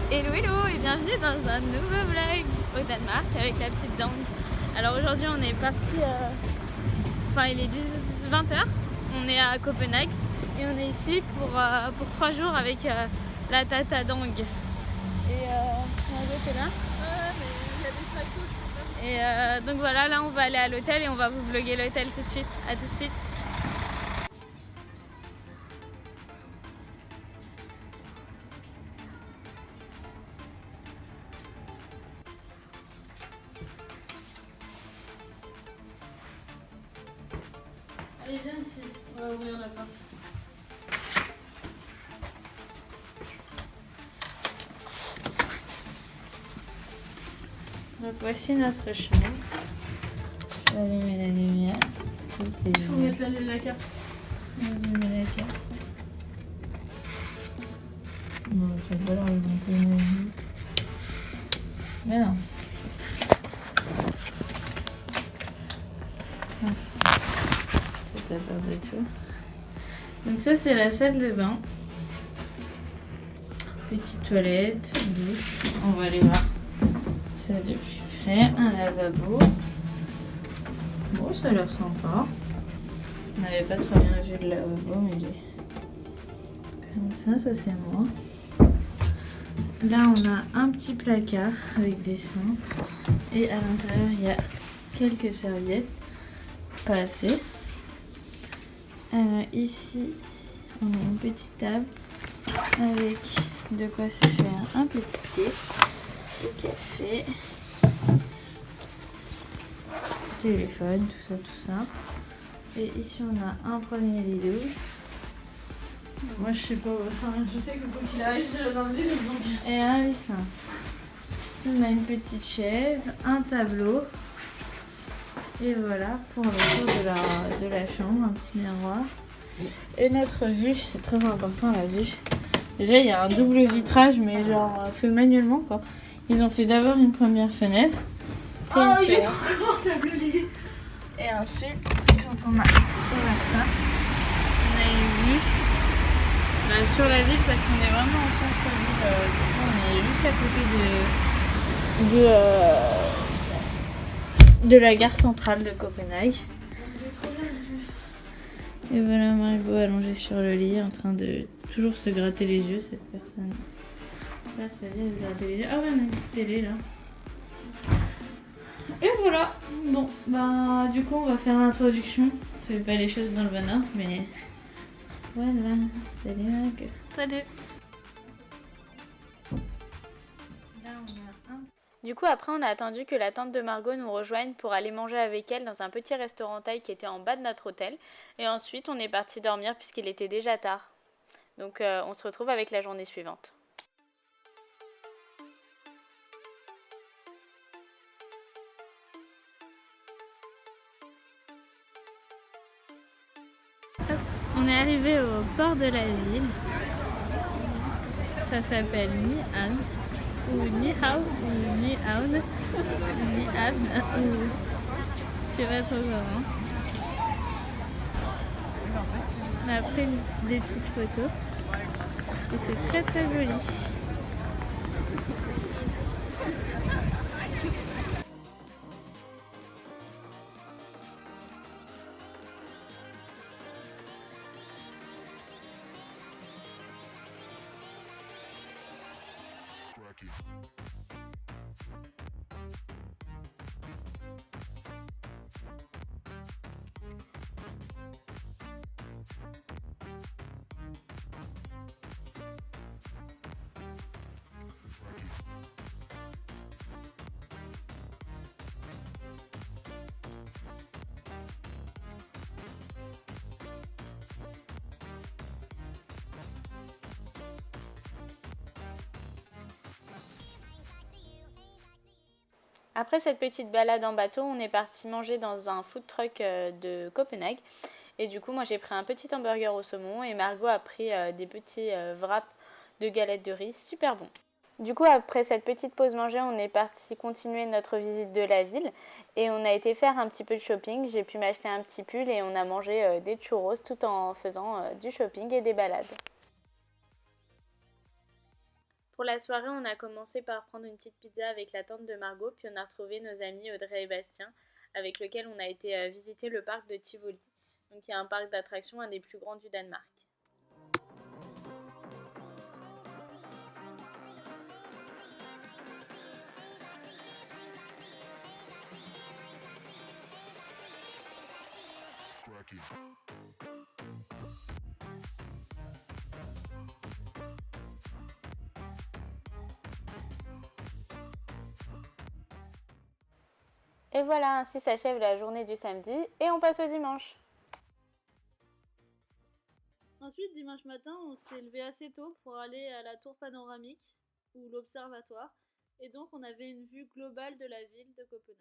Hello hello et bienvenue dans un nouveau vlog au Danemark avec la petite Dang. Alors aujourd'hui on est parti, enfin il est 20h, on est à Copenhague et on est ici pour 3 jours avec la tata Dang. Et Margot t'es là? Ouais mais il y a des factos. Et donc voilà, là on va aller à l'hôtel et on va vous vlogger l'hôtel tout de suite. À tout de suite. Allez viens ici, on va ouvrir la porte. Donc voici notre chambre. Je vais allumer la lumière. Il faut mettre la carte. Je vais allumer la carte. Bon, ça va alors, ils vont pas une vie. Mais non. C'est à part de tout. Donc ça c'est la salle de bain. Petite toilette, douche. On va aller voir ça de plus près. Un lavabo. Bon, ça a l'air sympa. On n'avait pas très bien vu le lavabo, mais il est comme ça c'est moi. Là, on a un petit placard avec des seins. Et à l'intérieur, il y a quelques serviettes. Pas assez. Ici, on a une petite table avec de quoi se faire un petit thé, du café, téléphone, tout ça. Et ici, on a un premier lit douche. Moi, je sais pas. Enfin, Je sais que quoi qu'il arrive, j'ai dans le lit donc. Et un lit simple. Ici, on a une petite chaise, un tableau. Et voilà pour le tour de la chambre, un petit miroir. Et notre vue, c'est très important la vue. Déjà, il y a un double vitrage, mais genre fait manuellement quoi. Ils ont fait d'abord une première fenêtre. Oh, il est trop confortable le lit. Et ensuite, quand on a ouvert ça, on a une vue sur la ville parce qu'on est vraiment en centre-ville. Du coup, on est juste à côté de la gare centrale de Copenhague. Et voilà Margot allongée sur le lit en train de toujours se gratter les yeux, cette personne. Là, ça vient de gratter les yeux. Ah ouais, on a une petite télé là. Et voilà. Bon, bah du coup on va faire l'introduction. On fait pas les choses dans le bon ordre, mais voilà. Salut Margot. Salut. Du coup, après, on a attendu que la tante de Margot nous rejoigne pour aller manger avec elle dans un petit restaurant thaï qui était en bas de notre hôtel. Et ensuite, on est parti dormir puisqu'il était déjà tard. Donc, on se retrouve avec la journée suivante. Hop, on est arrivé au port de la ville. Ça s'appelle Ny An. Ou Ny Hao, ou Ny Aun, Ny An, ou je sais pas trop comment. On a pris des petites photos et c'est très très joli. Après cette petite balade en bateau, on est parti manger dans un food truck de Copenhague. Et du coup, moi j'ai pris un petit hamburger au saumon et Margot a pris des petits wraps de galettes de riz, super bon. Du coup, après cette petite pause manger, on est parti continuer notre visite de la ville et on a été faire un petit peu de shopping. J'ai pu m'acheter un petit pull et on a mangé des churros tout en faisant du shopping et des balades. Pour la soirée, on a commencé par prendre une petite pizza avec la tante de Margot, puis on a retrouvé nos amis Audrey et Bastien, avec lesquels on a été visiter le parc de Tivoli. Donc il y a un parc d'attractions, un des plus grands du Danemark. Et voilà, ainsi s'achève la journée du samedi et on passe au dimanche. Ensuite, dimanche matin, on s'est levé assez tôt pour aller à la tour panoramique ou l'observatoire. Et donc, on avait une vue globale de la ville de Copenhague.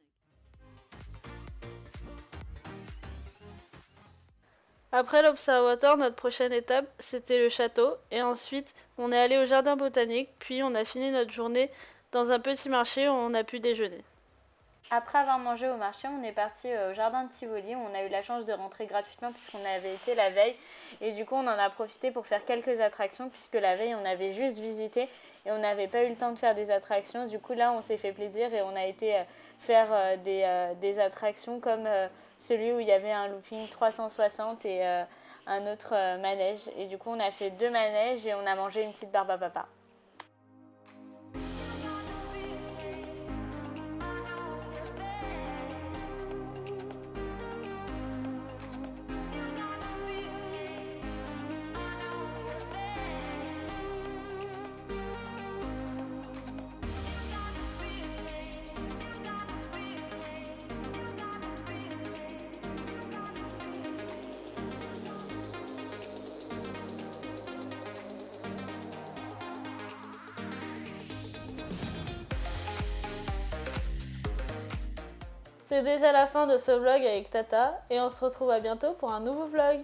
Après l'observatoire, notre prochaine étape, c'était le château. Et ensuite, on est allé au jardin botanique. Puis, on a fini notre journée dans un petit marché où on a pu déjeuner. Après avoir mangé au marché, on est parti au jardin de Tivoli. On a eu la chance de rentrer gratuitement puisqu'on avait été la veille. Et du coup, on en a profité pour faire quelques attractions puisque la veille, on avait juste visité et on n'avait pas eu le temps de faire des attractions. Du coup, là, on s'est fait plaisir et on a été faire des attractions comme celui où il y avait un looping 360 et un autre manège. Et du coup, on a fait 2 manèges et on a mangé une petite barbe à papa. C'est déjà la fin de ce vlog avec Tata et on se retrouve à bientôt pour un nouveau vlog.